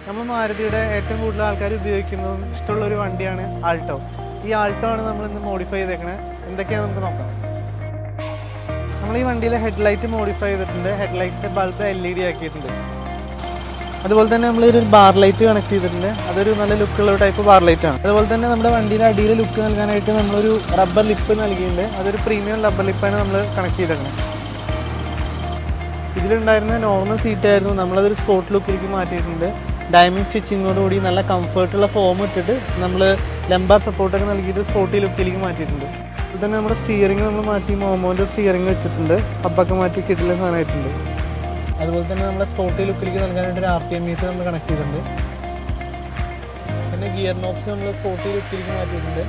നമ്മൾ മാരുതിയുടെ ഏറ്റവും കൂടുതൽ ആൾക്കാർ ഉപയോഗിക്കുന്നതും ഇഷ്ടമുള്ളൊരു വണ്ടിയാണ് ആൾട്ടോ. ഈ ആൾട്ടോ ആണ് നമ്മളിന്ന് മോഡിഫൈ ചെയ്തേക്കണത്. എന്തൊക്കെയാണെന്ന് നമുക്ക് നോക്കാം. നമ്മൾ ഈ വണ്ടിയിലെ ഹെഡ്ലൈറ്റ് മോഡിഫൈ ചെയ്തിട്ടുണ്ട്. ഹെഡ്ലൈറ്റിൻ്റെ ബൾബ് LED ആക്കിയിട്ടുണ്ട്. അതുപോലെ തന്നെ നമ്മളൊരു ബാർ ലൈറ്റ് കണക്ട് ചെയ്തിട്ടുണ്ട്. അതൊരു നല്ല ലുക്കുള്ള ടൈപ്പ് ബാർ ലൈറ്റ് ആണ്. അതുപോലെ തന്നെ നമ്മുടെ വണ്ടിയുടെ അടിയിൽ ലുക്ക് നൽകാനായിട്ട് നമ്മളൊരു റബ്ബർ ലിപ്പ് നൽകിയിട്ടുണ്ട്. അതൊരു പ്രീമിയം റബ്ബർ ലിപ്പാണ് നമ്മൾ കണക്ട് ചെയ്തേക്കുന്നത്. ഇതിലുണ്ടായിരുന്ന നോർമൽ സീറ്റായിരുന്നു, നമ്മളതൊരു സ്പോർട്ട് ലുക്കിലേക്ക് മാറ്റിയിട്ടുണ്ട്. ഡയമണ്ട് സ്റ്റിച്ചിങ്ങോടുകൂടി നല്ല കംഫർട്ടുള്ള ഫോം ഇട്ടിട്ട് നമ്മൾ ലംബാർ സപ്പോർട്ടൊക്കെ നൽകിയിട്ട് സ്പോർട്ടി ലുക്കിലേക്ക് മാറ്റിയിട്ടുണ്ട്. അതുപോലെ തന്നെ നമ്മുടെ സ്റ്റിയറിംഗ് നമ്മൾ മാറ്റി മോമോൻ്റെ സ്റ്റിയറിംഗ് വെച്ചിട്ടുണ്ട്. ഹബ്ബൊക്കെ മാറ്റി കിട്ടില്ല സാധനമായിട്ടുണ്ട്. അതുപോലെ തന്നെ നമ്മുടെ സ്പോർട്ടി ലുക്കിലേക്ക് നൽകാനായിട്ട് ഒരു RPM മീറ്റർ നമ്മൾ കണക്ട് ചെയ്തിട്ടുണ്ട്. പിന്നെ ഗിയർ നോബ്സ് നമ്മൾ സ്പോർട്ടി ലുക്കിലേക്ക് മാറ്റിയിട്ടുണ്ട്.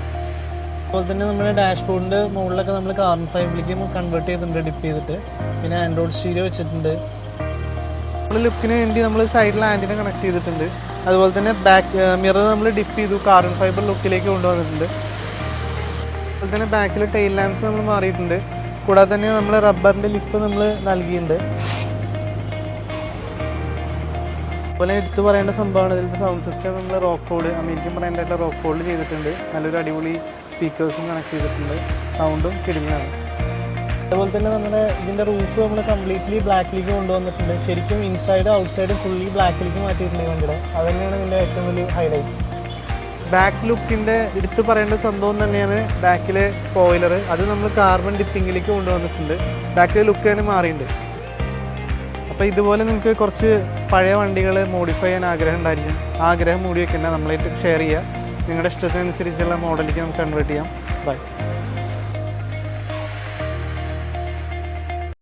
അതുപോലെ തന്നെ നമ്മുടെ ഡാഷ്ബോർഡിൻ്റെ മുകളിലൊക്കെ നമ്മൾ കാർബൺ ഫൈബറിലേക്ക് കൺവേർട്ട് ചെയ്തിട്ടുണ്ട് ഡിപ്പ് ചെയ്തിട്ട്. പിന്നെ ആൻഡ്രോയിഡ് സ്റ്റീരിയോ വെച്ചിട്ടുണ്ട്. നമ്മൾ ലുക്കിന് വേണ്ടി നമ്മൾ സൈഡിൽ ആൻറ്റിനെ കണക്ട് ചെയ്തിട്ടുണ്ട്. അതുപോലെ തന്നെ ബാക്ക് മിറർ നമ്മൾ ഡിപ്പ് ചെയ്തു, കാർബൺ ഫൈബർ ലുക്കിലേക്ക് കൊണ്ടുവന്നിട്ടുണ്ട്. അതുപോലെ തന്നെ ബാക്കിൽ ടെയിൽ ലാംപ്സ് നമ്മൾ മാറിയിട്ടുണ്ട്. കൂടാതെ തന്നെ നമ്മൾ റബ്ബറിൻ്റെ ലിപ്പ് നമ്മൾ നൽകിയിട്ടുണ്ട്. അതുപോലെ എടുത്ത് പറയേണ്ട സംഭവമാണ് ഇതിലത്തെ സൗണ്ട് സിസ്റ്റം. നമ്മൾ റോക്കോഡ് അമേരിക്കൻ ബ്രാൻഡായിട്ടുള്ള റോക്കോഡിൽ ചെയ്തിട്ടുണ്ട്. നല്ലൊരു അടിപൊളി സ്പീക്കേഴ്സും കണക്ട് ചെയ്തിട്ടുണ്ട്. സൗണ്ടും കിടിലനാണ്. അതുപോലെ തന്നെ നമ്മുടെ ഇതിൻ്റെ റൂഫ് നമ്മൾ കംപ്ലീറ്റ്ലി ബ്ലാക്കിലേക്ക് കൊണ്ടുവന്നിട്ടുണ്ട്. ശരിക്കും ഇൻസൈഡ് ഔട്ട്സൈഡ് ഫുള്ളി ബ്ലാക്കിലേക്ക് മാറ്റിയിട്ടുണ്ട് ഈ വണ്ടിയുടെ. അത് തന്നെയാണ് ഇതിൻ്റെ ഏറ്റവും വലിയ ഹൈലൈറ്റ്. ബാക്ക് ലുക്കിൻ്റെ എടുത്ത് പറയേണ്ട സംഭവം തന്നെയാണ് ബാക്കിലെ സ്പോയിലർ. അത് നമ്മൾ കാർബൺ ഡിപ്പിങ്ങിലേക്ക് കൊണ്ടുവന്നിട്ടുണ്ട്. ബാക്കിലെ ലുക്ക് തന്നെ മാറിയിട്ടുണ്ട്. അപ്പോൾ ഇതുപോലെ നിങ്ങൾക്ക് കുറച്ച് പഴയ വണ്ടികൾ മോഡിഫൈ ചെയ്യാൻ ആഗ്രഹം ഉണ്ടായിരിക്കും. ആഗ്രഹം മൂടി വെക്കുന്ന നമ്മളായിട്ട് ഷെയർ ചെയ്യുക. നിങ്ങളുടെ ഇഷ്ടത്തിനനുസരിച്ചുള്ള മോഡലിലേക്ക് നമുക്ക് കൺവേർട്ട് ചെയ്യാം. ബൈ.